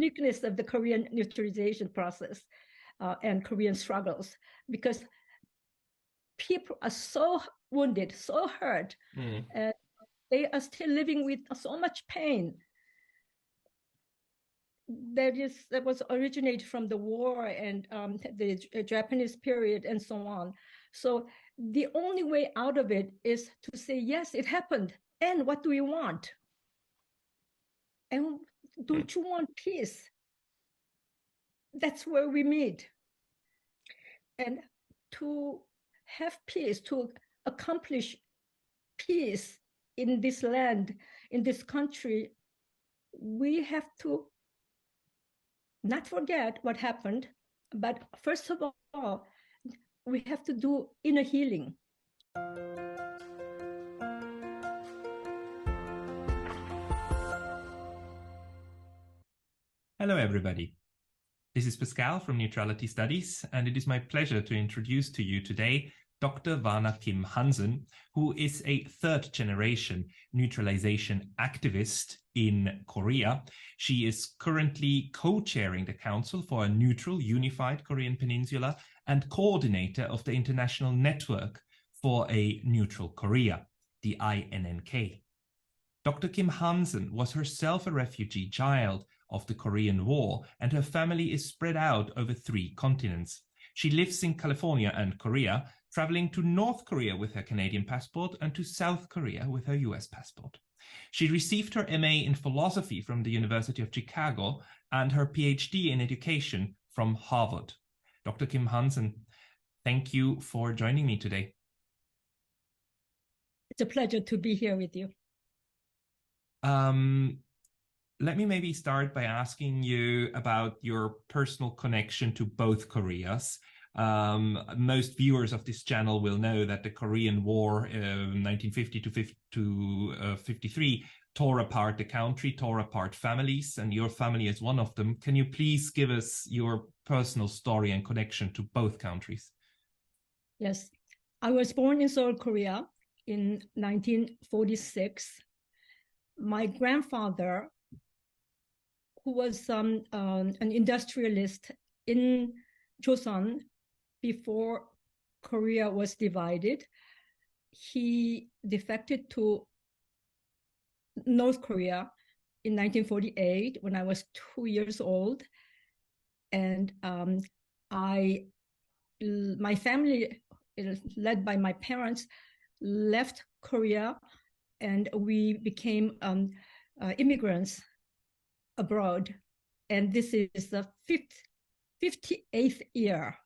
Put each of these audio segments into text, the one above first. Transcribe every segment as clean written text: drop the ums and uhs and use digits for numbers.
uniqueness of the Korean neutralization process and Korean struggles, because people are so wounded, so hurt, and they are still living with so much pain that was originated from the war and the Japanese period and so on. So the only way out of it is to say, yes, it happened. And what do we want? And don't you want peace? That's where we meet. And to have peace, to accomplish peace in this land, in this country, we have to not forget what happened, but first of all, we have to do inner healing. Hello, everybody. This is Pascal from Neutrality Studies, and it is my pleasure to introduce to you today Dr. Vana Kim Hansen, who is a third-generation neutralization activist in Korea. She is currently co-chairing the Council for a Neutral, Unified Korean Peninsula and coordinator of the International Network for a Neutral Korea, the INNK. Dr. Kim Hansen was herself a refugee child of the Korean War, and her family is spread out over 3 continents. She lives in California and Korea, traveling to North Korea with her Canadian passport and to South Korea with her US passport. She received her MA in philosophy from the University of Chicago and her Ph.D. in education from Harvard. Dr. Kim Hansen, thank you for joining me today. It's a pleasure to be here with you. Let me maybe start by asking you about your personal connection to both Koreas. Most viewers of this channel will know that the Korean War, 1950 to 53, tore apart the country, tore apart families, and your family is one of them. Can you please give us your personal story and connection to both countries? Yes, I was born in Seoul, Korea in 1946. My grandfather, who was an industrialist in Joseon before Korea was divided, he defected to North Korea in 1948 when I was 2 years old. And my family, led by my parents, left Korea, and we became immigrants abroad. And this is the 58th year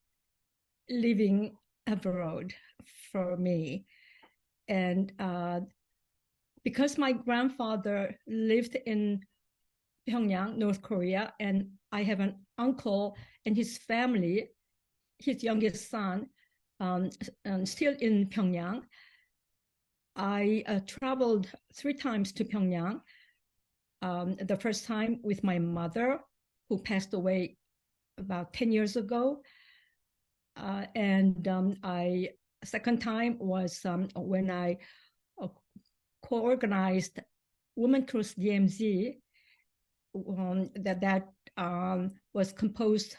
living abroad for me. And because my grandfather lived in Pyongyang, North Korea, and I have an uncle and his family, his youngest son, still in Pyongyang, I traveled 3 times to Pyongyang. The first time with my mother, who passed away about 10 years ago. Second time was when I co-organized Women Cross DMZ, that was composed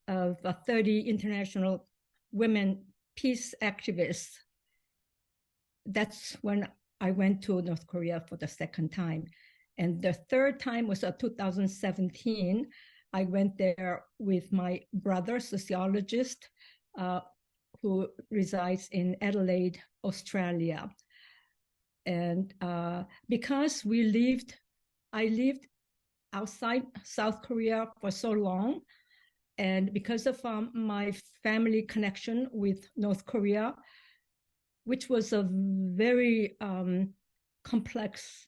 of 30 international women peace activists. That's when I went to North Korea for the second time. And the third time was 2017. I went there with my brother, sociologist, who resides in Adelaide, Australia. And because I lived outside South Korea for so long, and because of my family connection with North Korea, which was a very complex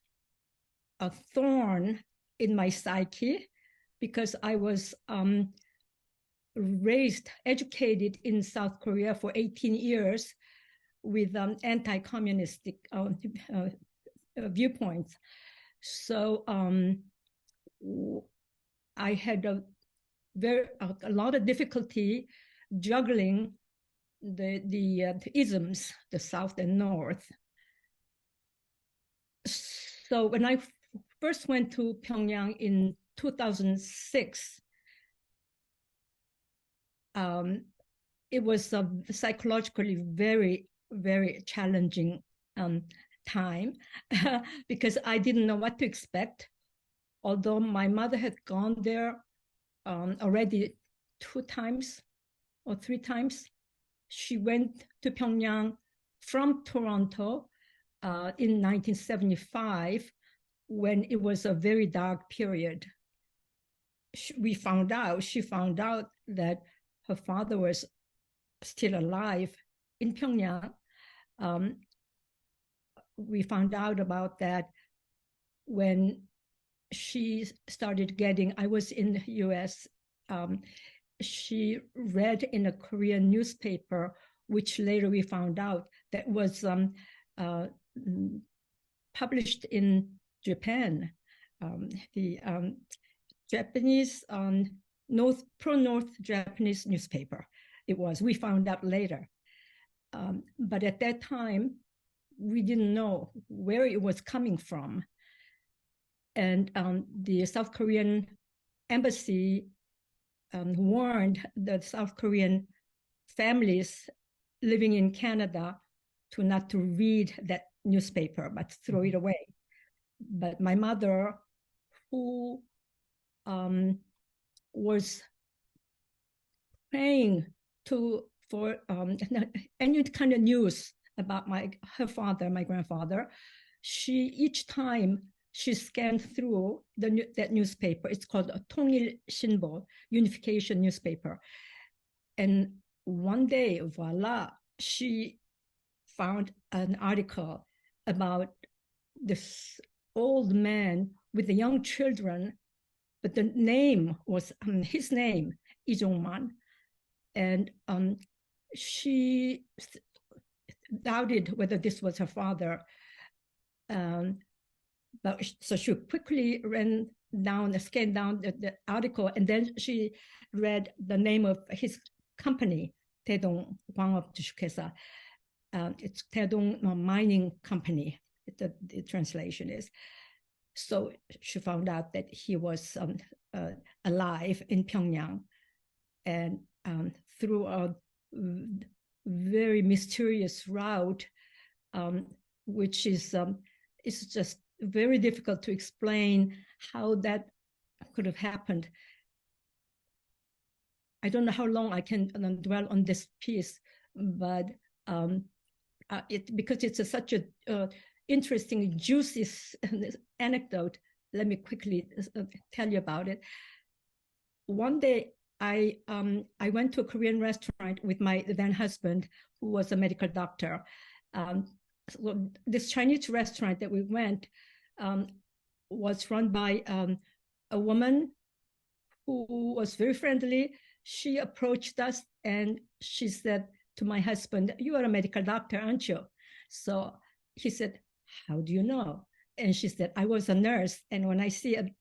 thorn in my psyche, because I was educated in South Korea for 18 years with anti-communistic viewpoints. So I had a lot of difficulty juggling the isms, the South and North. So when I first went to Pyongyang in 2006, it was a psychologically very, very challenging time because I didn't know what to expect. Although my mother had gone there already 2 times or 3 times. She went to Pyongyang from Toronto in 1975 when it was a very dark period. She found out that her father was still alive in Pyongyang. We found out about that when she started getting, I was in the US, she read in a Korean newspaper, which later we found out that was published in Japan. The Japanese, pro-North Japanese newspaper. It was, we found out later. But at that time, we didn't know where it was coming from. And the South Korean embassy warned the South Korean families living in Canada not to read that newspaper, but throw it away. But my mother, who was praying for any kind of news about her father, my grandfather, each time she scanned through that newspaper. It's called 𝗡𝗲𝘂𝘁𝘆, unification newspaper. And one day, voila, she found an article about this old man with the young children, but the name was his name, 𝗔𝗯𝘂𝘁𝘂𝘁𝘆. And she doubted whether this was her father. So she quickly scanned down the article, and then she read the name of his company, 𝗡𝗲𝘂𝘂𝘁𝘂𝘁𝘆. It's 𝗡𝗲𝘂 Mining Company, the translation is. So she found out that he was alive in Pyongyang, and through a very mysterious route, which is it's just very difficult to explain how that could have happened. I don't know how long I can dwell on this piece, but because it's such a interesting, juicy anecdote, let me quickly tell you about it. One day, I went to a Korean restaurant with my then husband, who was a medical doctor. So this Chinese restaurant that we went was run by a woman who was very friendly. She approached us and she said to my husband, "You are a medical doctor, aren't you?" So he said, "How do you know?" And she said, "I was a nurse, and when I see a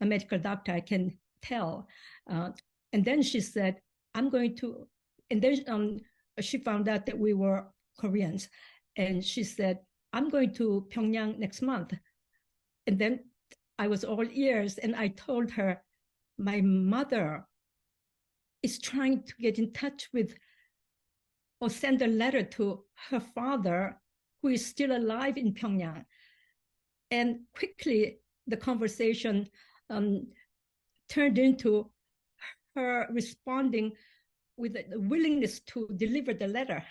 medical doctor, I can tell." And then she said, "I'm going to," and then she found out that we were Koreans. And she said, "I'm going to Pyongyang next month." And then I was all ears, and I told her, my mother is trying to get in touch with or send a letter to her father, who is still alive in Pyongyang. And quickly, the conversation turned into her responding with the willingness to deliver the letter.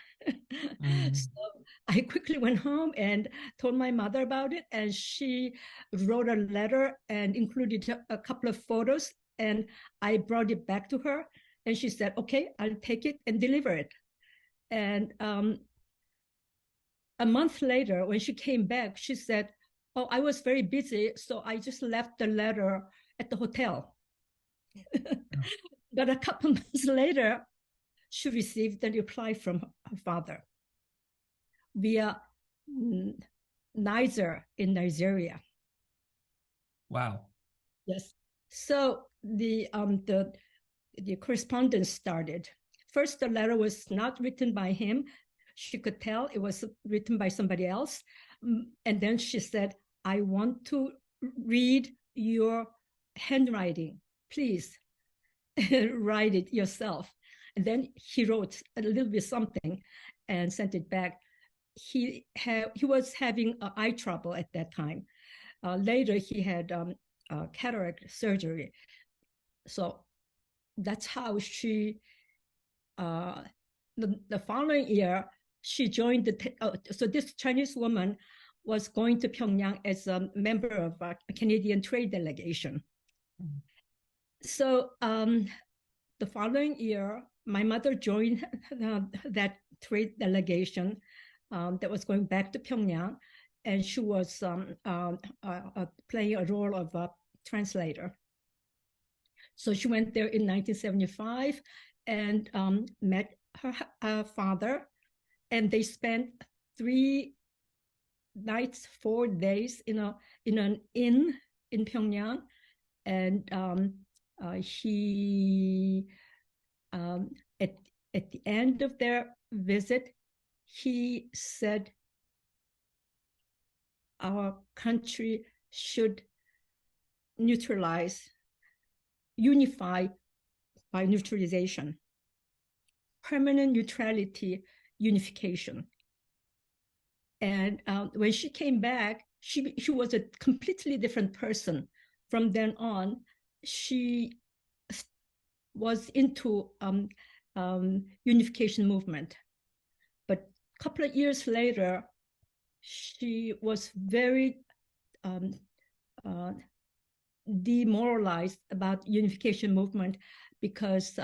So I quickly went home and told my mother about it, and she wrote a letter and included a couple of photos, and I brought it back to her, and she said, "Okay, I'll take it and deliver it." And a month later, when she came back, she said, "Oh, I was very busy, so I just left the letter at the hotel." But a couple months later, she received a reply from her father via 𝗏𝗏 in Nigeria. Wow. Yes. So the correspondence started. First, the letter was not written by him. She could tell it was written by somebody else. And then she said, "I want to read your handwriting, please write it yourself. And then he wrote a little bit something and sent it back. He was having eye trouble at that time. Later, he had cataract surgery. So that's how she, the following year, she joined so this Chinese woman was going to Pyongyang as a member of a Canadian trade delegation. Mm-hmm. So the following year, my mother joined that trade delegation that was going back to Pyongyang, and she was playing a role of a translator. So she went there in 1975 and met her father, and they spent 3 nights, 4 days in an inn in Pyongyang, and he at the end of their visit, he said, our country should unify by neutralization, permanent neutrality, unification. And when she came back, she was a completely different person. From then on, she was into unification movement. But a couple of years later, she was very demoralized about unification movement because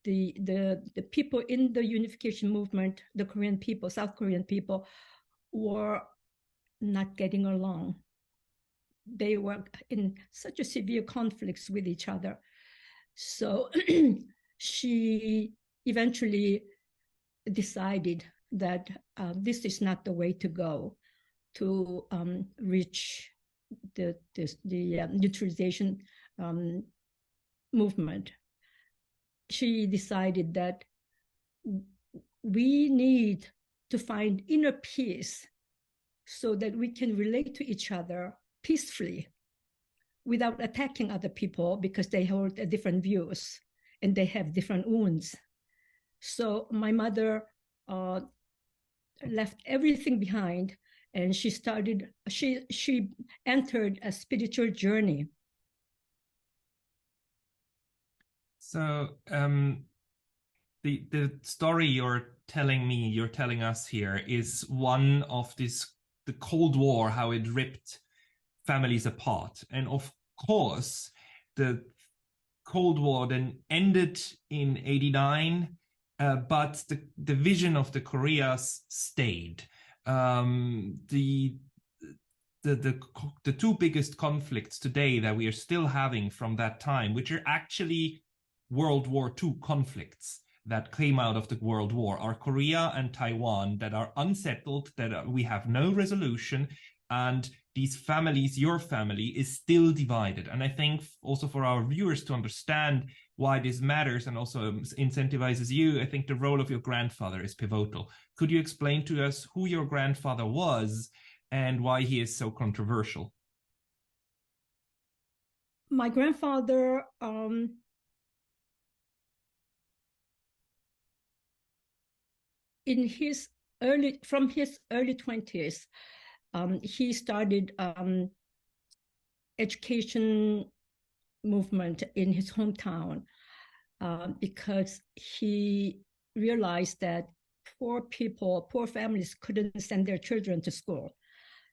the people in the unification movement, the Korean people, South Korean people, were not getting along. They were in such a severe conflicts with each other. So she eventually decided that this is not the way to go to reach the neutralization movement. She decided that we need to find inner peace so that we can relate to each other peacefully without attacking other people because they hold different views and they have different wounds. So my mother left everything behind, and she entered a spiritual journey. So the story you're telling us here is one of the Cold War, how it ripped families apart. And of course, the Cold War then ended in '89, but the vision of the Koreas stayed. The two biggest conflicts today that we are still having from that time, which are actually World War II conflicts that came out of the World War, are Korea and Taiwan, that are unsettled, that we have no resolution, and these families, your family, is still divided. And I think also for our viewers to understand why this matters and also incentivizes you, I think the role of your grandfather is pivotal. Could you explain to us who your grandfather was and why he is so controversial? My grandfather from his early 20s, he started education movement in his hometown because he realized that poor families couldn't send their children to school.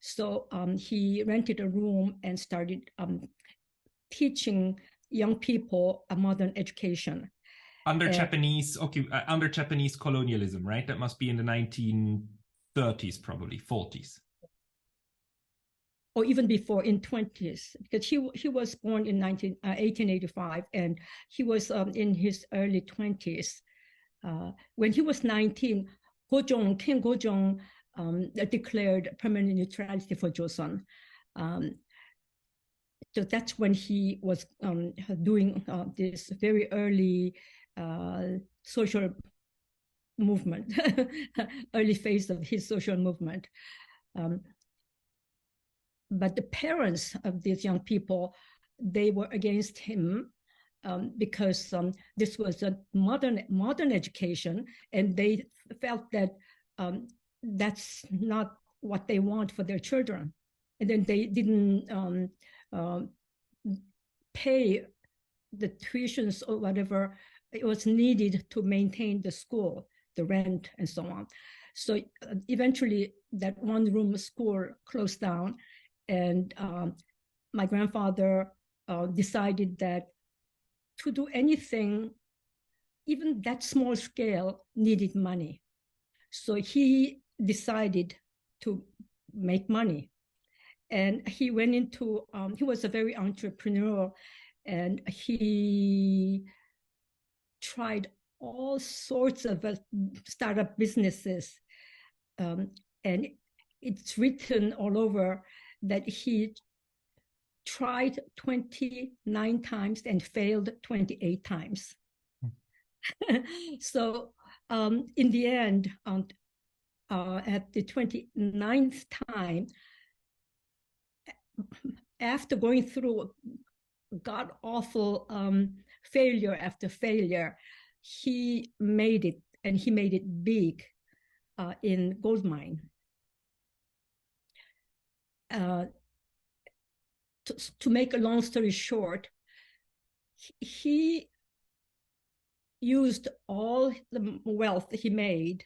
So he rented a room and started teaching young people a modern education. Under Japanese colonialism, right? That must be in the 1930s, probably 40s. Or even before, in 20s, because he was born in 1885, and he was in his early 20s. When he was 19, King Go-jong declared permanent neutrality for Joseon. So that's when he was doing this very early social movement, early phase of his social movement. But the parents of these young people they were against him because this was a modern education, and they felt that that's not what they want for their children. And then they didn't pay the tuitions or whatever it was needed to maintain the school, the rent, and so on. So eventually that one-room school closed down, and my grandfather decided that to do anything, even that small scale, needed money. So he decided to make money. And he went into, he was a very entrepreneurial, and he tried all sorts of startup businesses. And it's written all over that he tried 29 times and failed 28 times. So in the end, at the 29th time, after going through god-awful failure after failure, he made it, and he made it big in gold mine. To make a long story short, he used all the wealth he made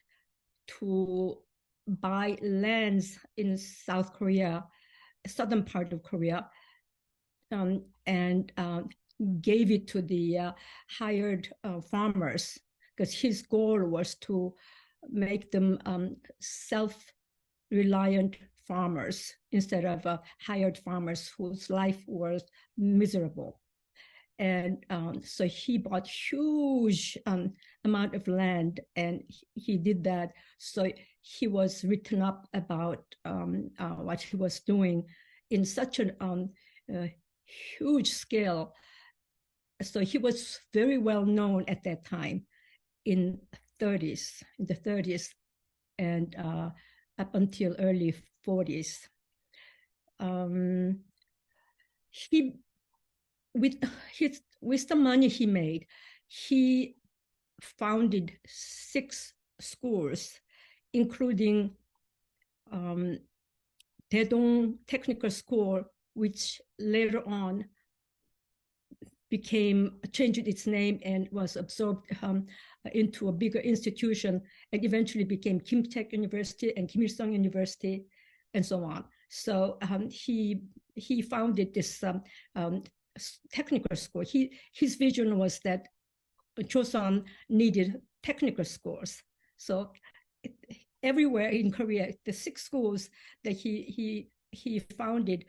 to buy lands in South Korea, southern part of Korea, and gave it to the hired farmers, because his goal was to make them self-reliant farmers instead of hired farmers whose life was miserable. And so he bought huge amount of land, and he did that. So he was written up about what he was doing in such a huge scale. So he was very well known at that time in the 30s, and up until early 40s. He, with the money he made, he founded 6 schools, including Daedong Technical School, which later on changed its name and was absorbed into a bigger institution, and eventually became Kim Tech University and Kim Il-sung University, and so on. So he founded this technical school. His vision was that Joseon needed technical schools. So everywhere in Korea, the 6 schools that he founded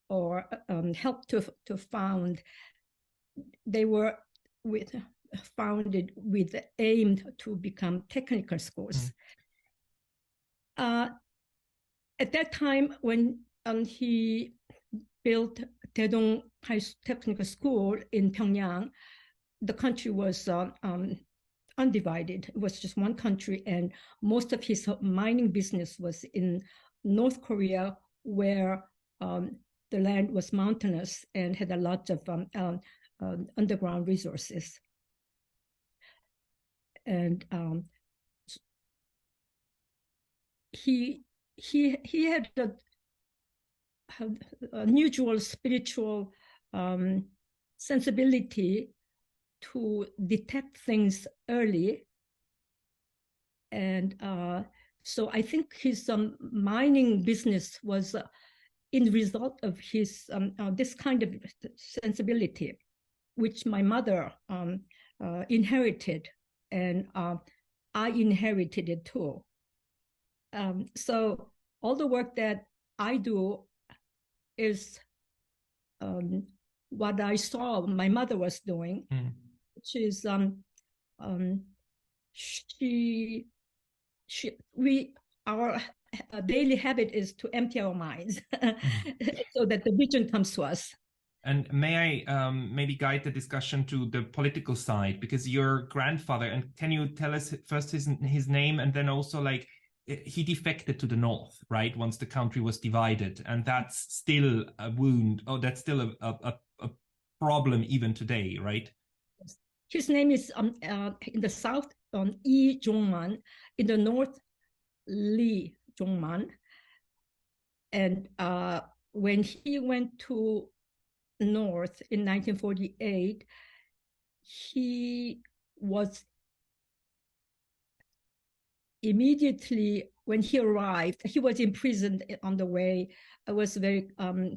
or helped to found, they were founded with the aim to become technical schools. At that time, when he built Daedong Technical School in Pyongyang, the country was undivided. It was just one country, and most of his mining business was in North Korea, where the land was mountainous and had a lot of underground resources. And he had an unusual spiritual sensibility to detect things early. And so I think his mining business was in result of his this kind of sensibility, which my mother inherited, and I inherited it too. So all the work that I do is what I saw my mother was doing, which is our daily habit is to empty our minds so that the vision comes to us. And may I maybe guide the discussion to the political side, because your grandfather, and can you tell us first his name, and then also like he defected to the north, right? Once the country was divided, and that's still a wound. Oh, that's still a problem even today, right? His name is in the south 𝗔𝗯𝘂𝘁𝘁𝘁, in the north 𝗔𝗯𝘂𝘁𝘁. And when he went to north in 1948, he was immediately, when he arrived, he was imprisoned on the way. It was a very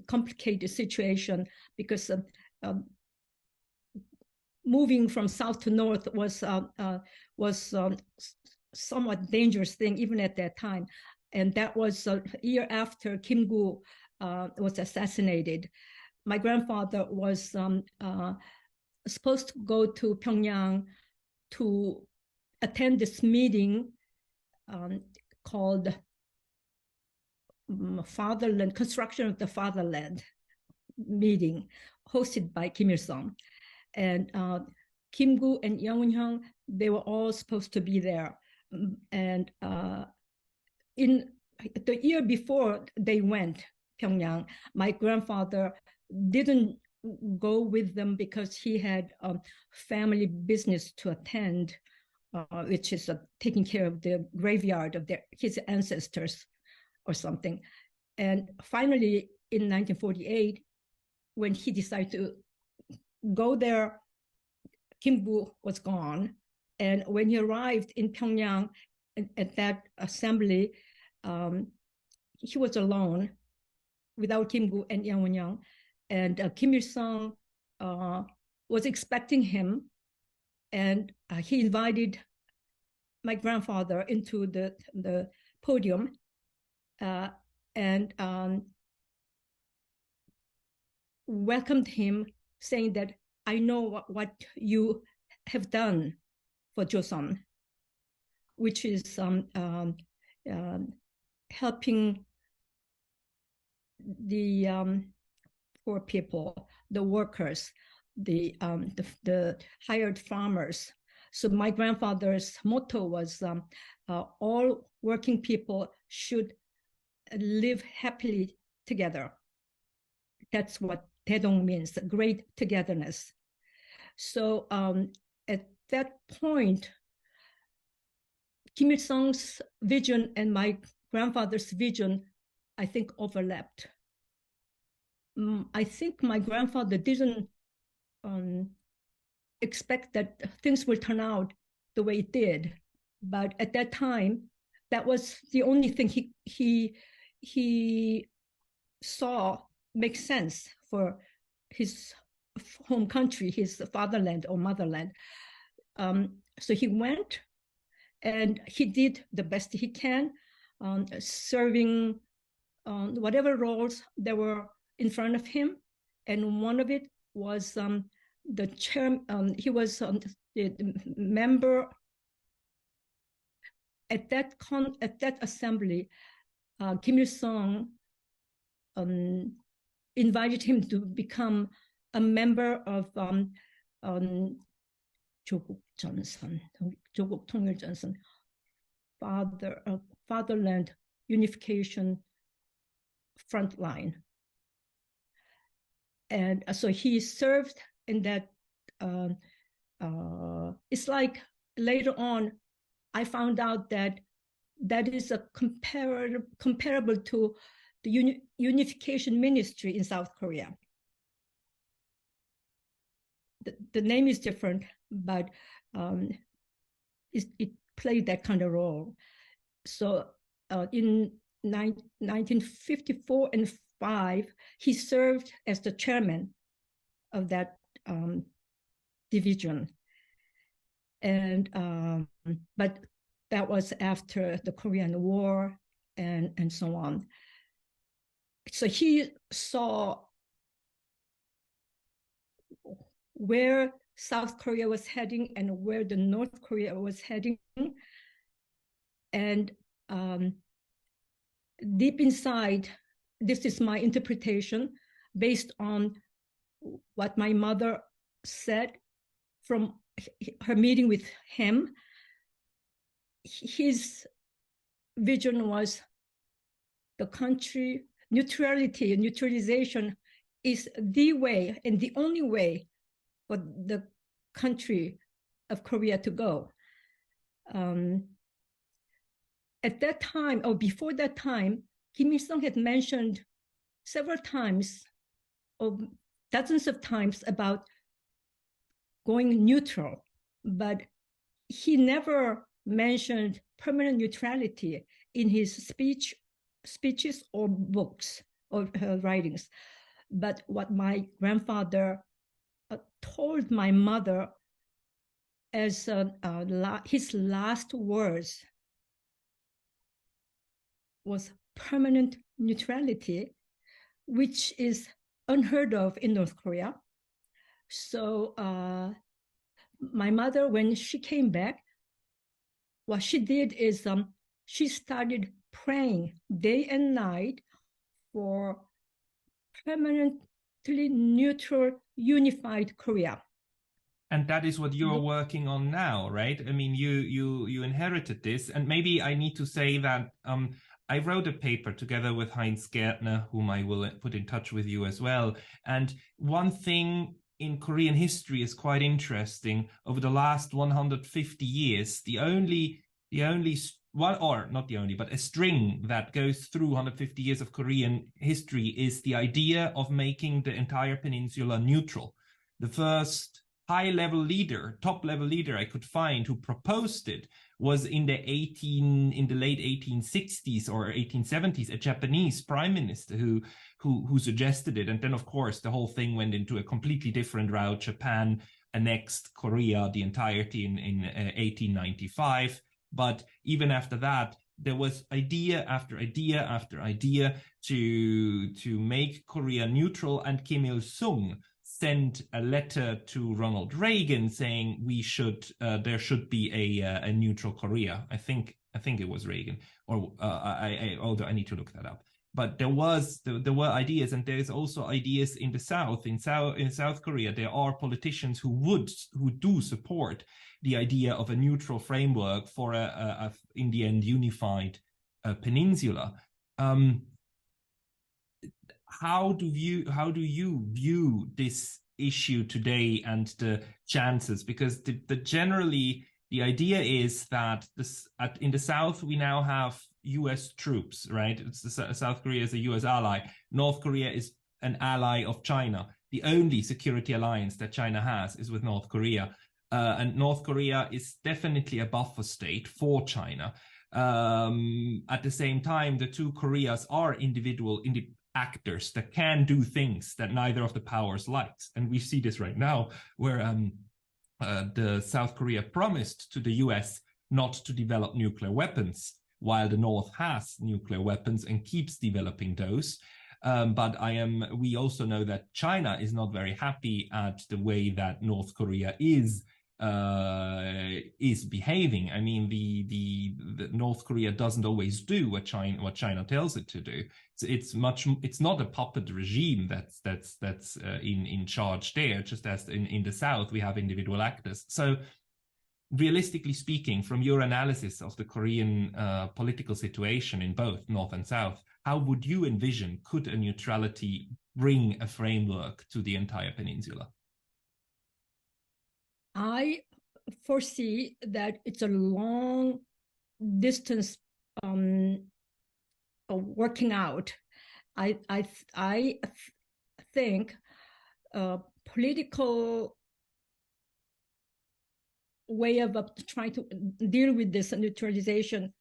complicated situation because moving from south to north was somewhat dangerous thing even at that time. And that was a year after Kim-gu was assassinated. My grandfather was supposed to go to Pyongyang to attend this meeting called Fatherland, Construction of the Fatherland meeting, hosted by Kim Il-sung. And Kim-gu and Yang Eun-hyung, they were all supposed to be there. And in the year before they went Pyongyang, my grandfather didn't go with them because he had family business to attend, which is taking care of the graveyard of his ancestors or something. And finally, in 1948, when he decided to go there, Kim-gu was gone. And when he arrived in Pyongyang at that assembly, he was alone without Kim-gu and Yang Eun-hyung. And Kim Il-sung was expecting him, and he invited my grandfather into the podium and welcomed him, saying that, I know what you have done for Joseon, which is helping the poor people, the workers, the hired farmers. So my grandfather's motto was all working people should live happily together. That's what Taedong means, great togetherness. So at that point, Kim Il-sung's vision and my grandfather's vision, I think, overlapped. I think my grandfather didn't expect that things would turn out the way it did. But at that time, that was the only thing he saw make sense for his home country, his fatherland or motherland. So he went and he did the best he can, serving whatever roles there were in front of him. And one of it was the chair. He was the member at that assembly. Kim Il-sung invited him to become a member of 𝗔𝗯𝘂𝘁𝘁𝘁, Fatherland Unification Frontline. And so he served in that. It's like later on, I found out that is a comparable to the unification ministry in South Korea. The name is different, but it played that kind of role. So in 1954 and 5, he served as the chairman of that division. And but that was after the Korean War and so on. So he saw where South Korea was heading and where the North Korea was heading. And deep inside, this is my interpretation based on what my mother said from her meeting with him. His vision was the country, neutrality, neutralization is the way and the only way for the country of Korea to go. At that time, or before that time, Kim Il-sung had mentioned several times, or dozens of times, about going neutral, but he never mentioned permanent neutrality in his speeches or books or writings. But what my grandfather told my mother as his last words was permanent neutrality, which is unheard of in North Korea. So my mother, when she came back, what she did is she started praying day and night for permanently neutral, unified Korea. And that is what you're working on now, right? I mean, you inherited this, and maybe I need to say that I wrote a paper together with 𝗏𝗂𝘂𝘁𝗏𝘂𝘁𝘆, whom I will put in touch with you as well. And one thing in Korean history is quite interesting. Over the last 150 years, the only one, or not the only, but a string that goes through 150 years of Korean history is the idea of making the entire peninsula neutral. The first high-level leader, top-level leader I could find who proposed it was in the late 1860s or 1870s, a Japanese prime minister who suggested it. And then, of course, the whole thing went into a completely different route. Japan annexed Korea, the entirety, in 1895. But even after that, there was idea after idea after idea to make Korea neutral, and Kim Il-sung sent a letter to Ronald Reagan saying there should be a neutral Korea. I think it was Reagan, or although I need to look that up. But there were ideas, and there's also ideas in the South. In South Korea, there are politicians who do support the idea of a neutral framework for a in the end unified peninsula. How do you view this issue today and the chances? Because generally the idea is that in the South we now have U.S. troops, right? South Korea is a U.S. ally. North Korea is an ally of China. The only security alliance that China has is with North Korea. And North Korea is definitely a buffer state for China. At the same time, the two Koreas are individual actors that can do things that neither of the powers likes. And we see this right now, where the South Korea promised to the US not to develop nuclear weapons, while the North has nuclear weapons and keeps developing those. But we also know that China is not very happy at the way that North Korea is behaving. I mean, the North Korea doesn't always do what China tells it to do. It's not a puppet regime that's in charge there, just as in the South we have individual actors. So realistically speaking, from your analysis of the Korean political situation in both North and South, how would you envision, could a neutrality bring a framework to the entire peninsula? I foresee that it's a long distance working out. I think political way of trying to deal with this neutralization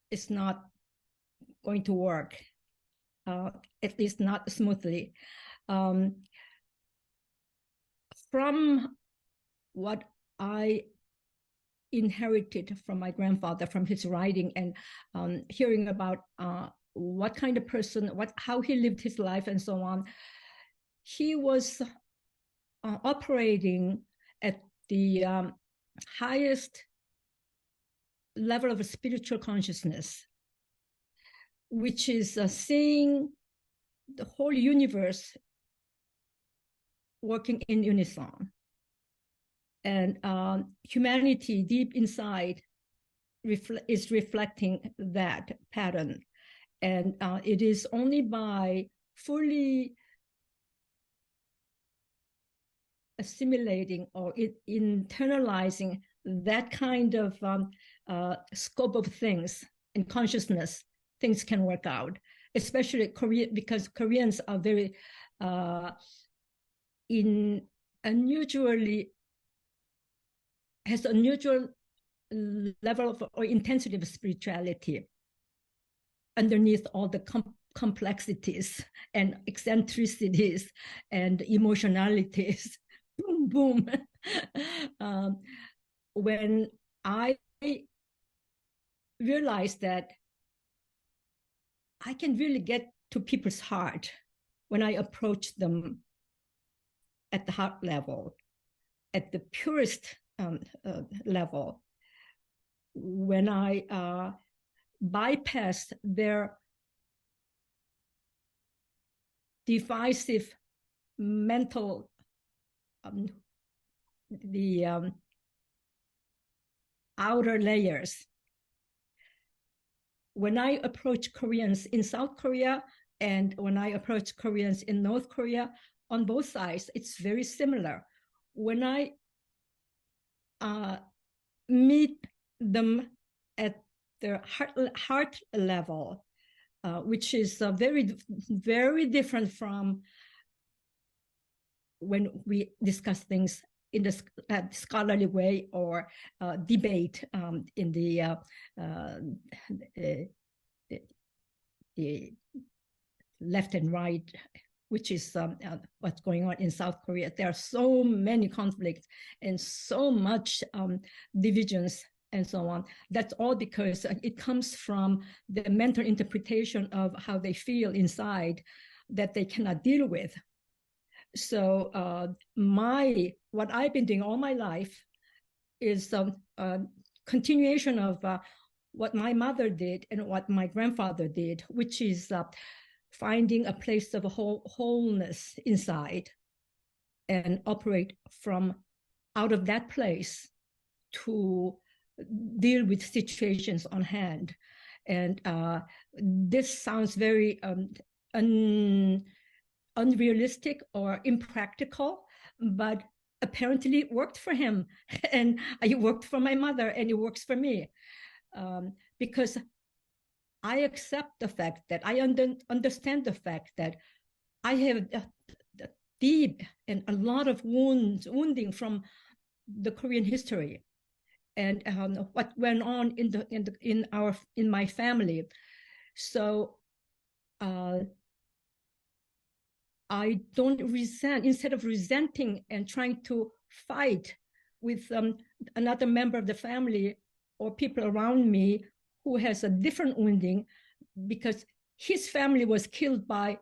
is not going to work, at least not smoothly. From what I inherited from my grandfather, from his writing, and hearing about what kind of person, how he lived his life and so on, he was operating at the highest level of spiritual consciousness, which is seeing the whole universe working in unison. And humanity deep inside is reflecting that pattern. And it is only by fully assimilating or internalizing that kind of scope of things in consciousness, things can work out, especially Korean, because Koreans are very has unusual level of or intensity of spirituality underneath all the complexities and eccentricities and emotionalities. Boom, boom. When I realized that I can really get to people's heart when I approach them at the heart level, at the purest level, when I bypass their divisive mental, outer layers. When I approach Koreans in South Korea and when I approach Koreans in North Korea, on both sides, it's very similar. When I meet them at their heart level, which is very, very different from when we discuss things in the scholarly way or debate in the left and right, which is what's going on in South Korea. There are so many conflicts and so much divisions and so on. That's all because it comes from the mental interpretation of how they feel inside that they cannot deal with. So what I've been doing all my life is a continuation of what my mother did and what my grandfather did, which is finding a place of wholeness inside and operate from out of that place to deal with situations on hand. And this sounds very unrealistic or impractical, but apparently it worked for him, and it worked for my mother, and it works for me, because I accept the fact that I understand the fact that I have deep and a lot of wounding from the Korean history, and what went on in my family. So I don't resent, instead of resenting and trying to fight with another member of the family or people around me who has a different wounding, because his family was killed by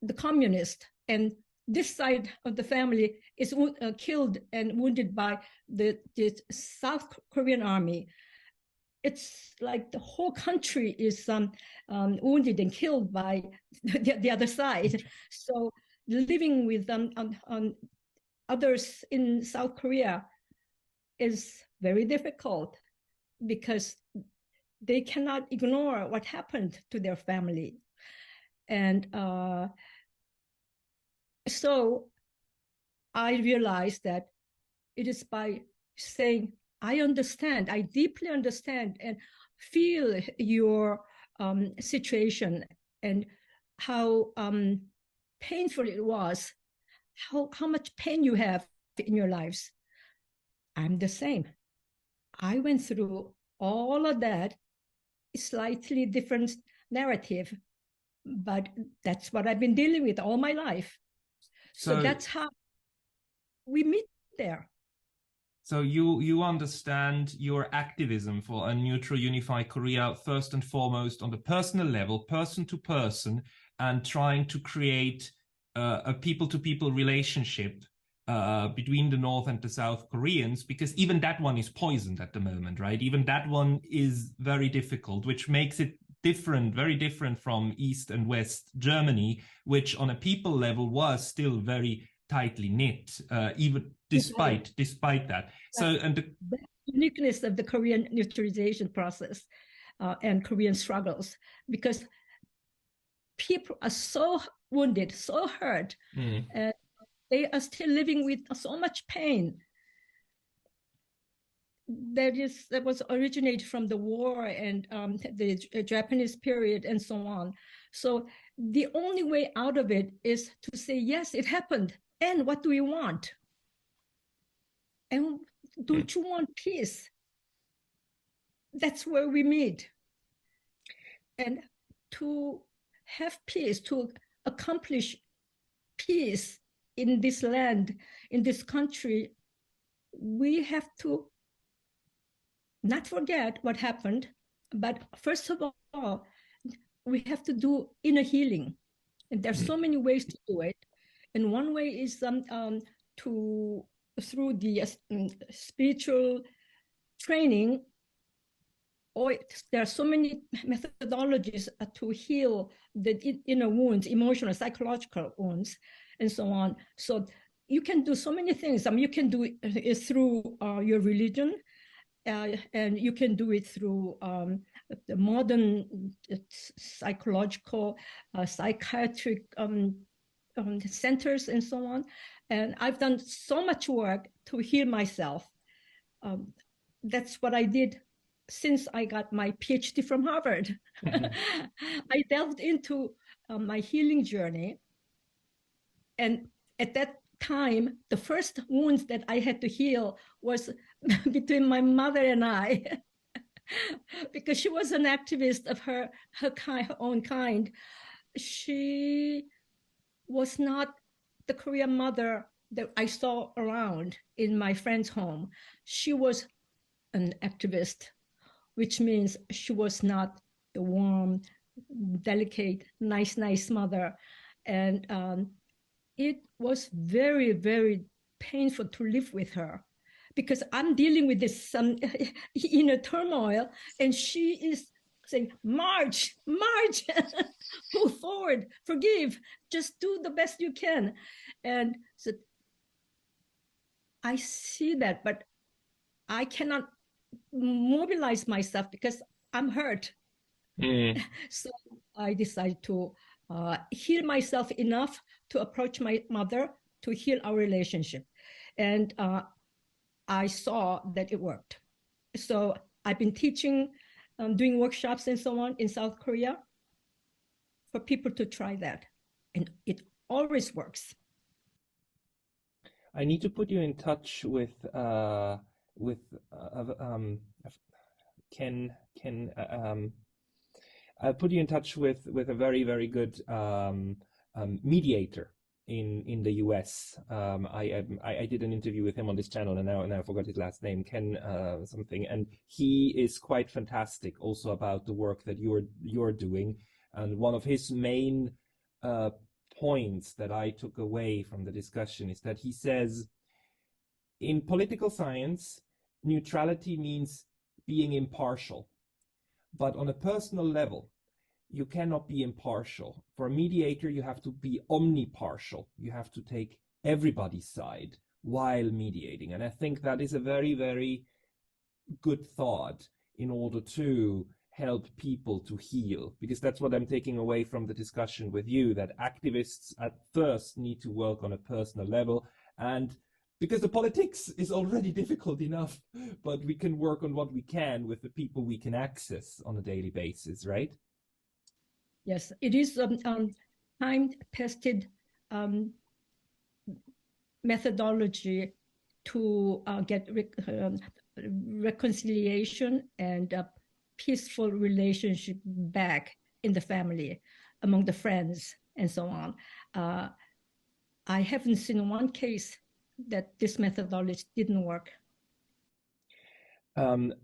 the communists, and this side of the family is killed and wounded by the South Korean army. It's like the whole country is wounded and killed by the other side. So living with others in South Korea is very difficult because they cannot ignore what happened to their family. And so I realized that it is by saying, I understand, I deeply understand and feel your situation and how painful it was, how much pain you have in your lives. I'm the same. I went through all of that, slightly different narrative, but that's what I've been dealing with all my life. So that's how we meet there. So you understand your activism for a neutral, unified Korea first and foremost on the personal level, person to person, and trying to create a people-to-people relationship between the North and the South Koreans, because even that one is poisoned at the moment, right? Even that one is very difficult, which makes it different, very different from East and West Germany, which on a people level was still very tightly knit, even despite that. So, and the uniqueness of the Korean neutralization process and Korean struggles, because people are so wounded, so hurt, and they are still living with so much pain that was originated from the war and the Japanese period and so on. So the only way out of it is to say, yes, it happened. And what do we want? And don't you want peace? That's where we meet. And to have peace, to accomplish peace in this land, in this country, we have to not forget what happened, but first of all, we have to do inner healing. And there's so many ways to do it. And one way is through the spiritual training, or there are so many methodologies to heal the inner wounds, emotional, psychological wounds, and so on. So you can do so many things. You can do it through your religion, and you can do it through the modern psychological, psychiatric centers and so on. And I've done so much work to heal myself. That's what I did since I got my Ph.D. from Harvard. I delved into my healing journey. And at that time, the first wounds that I had to heal was between my mother and I, because she was an activist of her own kind. She was not the Korean mother that I saw around in my friend's home. She was an activist, which means she was not the warm, delicate, nice mother. And it was very, very painful to live with her, because I'm dealing with this inner turmoil, and she is saying, march, move forward, forgive, just do the best you can. And so I see that, but I cannot mobilize myself because I'm hurt. So I decided to heal myself enough to approach my mother to heal our relationship. And I saw that it worked. So I've been teaching, doing workshops and so on in South Korea for people to try that. And it always works. I need to put you in touch with Ken. I'll put you in touch with a very, very good mediator in the US. I did an interview with him on this channel, and now I forgot his last name, Ken something, and he is quite fantastic also about the work that you're doing. And one of his main points that I took away from the discussion is that he says, in political science, neutrality means being impartial. But on a personal level, you cannot be impartial. For a mediator, you have to be omnipartial. You have to take everybody's side while mediating. And I think that is a very, very good thought in order to help people to heal, because that's what I'm taking away from the discussion with you, that activists at first need to work on a personal level, and because the politics is already difficult enough, but we can work on what we can with the people we can access on a daily basis, right? Yes, it is time-tested methodology to get reconciliation and peaceful relationship back in the family, among the friends, and so on. I haven't seen one case that this methodology didn't work. Vana,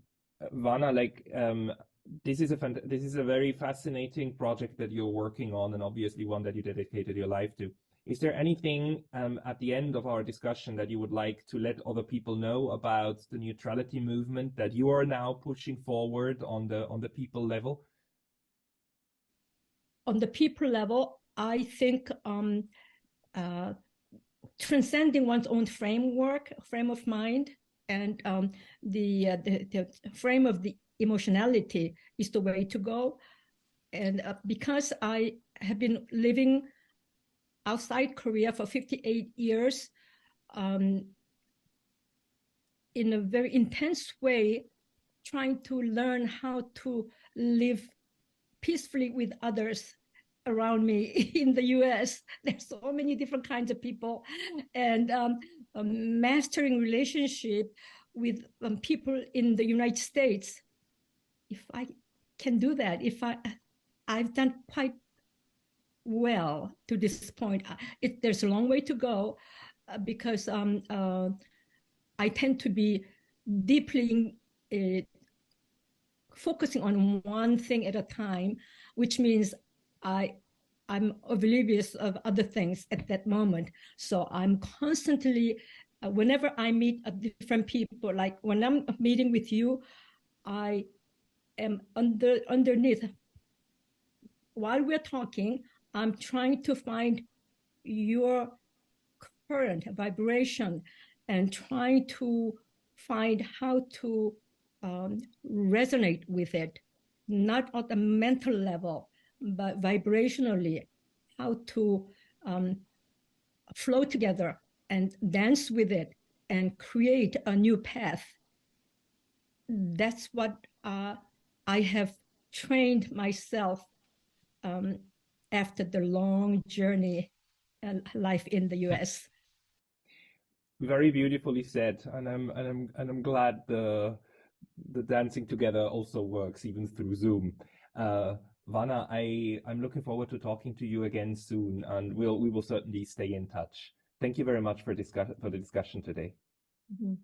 this is a very fascinating project that you're working on, and obviously one that you dedicated your life to. Is there anything at the end of our discussion that you would like to let other people know about the neutrality movement that you are now pushing forward on the people level? On the people level, I think transcending one's own frame of mind, and the frame of the emotionality is the way to go. And because I have been living outside Korea for 58 years, in a very intense way, trying to learn how to live peacefully with others around me in the US. There's so many different kinds of people, and mastering relationship with people in the United States. If I can do that, I've done quite well to this point. There's a long way to go, because I tend to be deeply focusing on one thing at a time, which means I'm oblivious of other things at that moment. So I'm constantly, whenever I meet different people, like when I'm meeting with you, I am underneath. While we're talking, I'm trying to find your current vibration and trying to find how to resonate with it, not at the mental level, but vibrationally, how to flow together and dance with it and create a new path. That's what I have trained myself after the long journey life in the US. Very beautifully said, and I'm glad the dancing together also works even through Zoom. Vana, I'm looking forward to talking to you again soon, and we will certainly stay in touch. Thank you very much for the discussion today. Mm-hmm.